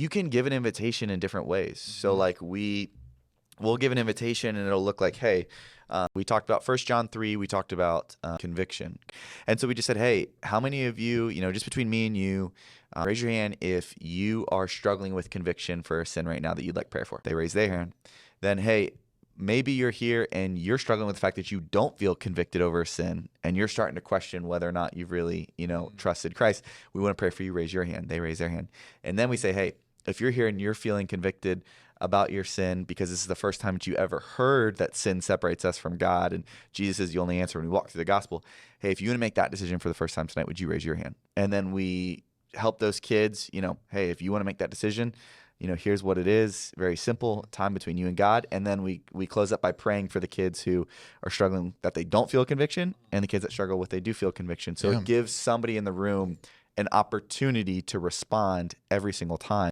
You can give an invitation in different ways. So like we'll give an invitation and it'll look like, hey, we talked about 1 John 3, we talked about conviction. And so we just said, hey, how many of you, just between me and you, raise your hand if you are struggling with conviction for a sin right now that you'd like prayer for. They raise their hand. Then, hey, maybe you're here and you're struggling with the fact that you don't feel convicted over a sin and you're starting to question whether or not you've really, trusted Christ. We want to pray for you. Raise your hand. They raise their hand. And then we say, hey, if you're here and you're feeling convicted about your sin because this is the first time that you ever heard that sin separates us from God and Jesus is the only answer when we walk through the gospel, hey, if you want to make that decision for the first time tonight, would you raise your hand? And then we help those kids, hey, if you want to make that decision, here's what it is. Very simple, time between you and God. And then we close up by praying for the kids who are struggling that they don't feel conviction and the kids that struggle with they do feel conviction. So it gives somebody in the room an opportunity to respond every single time.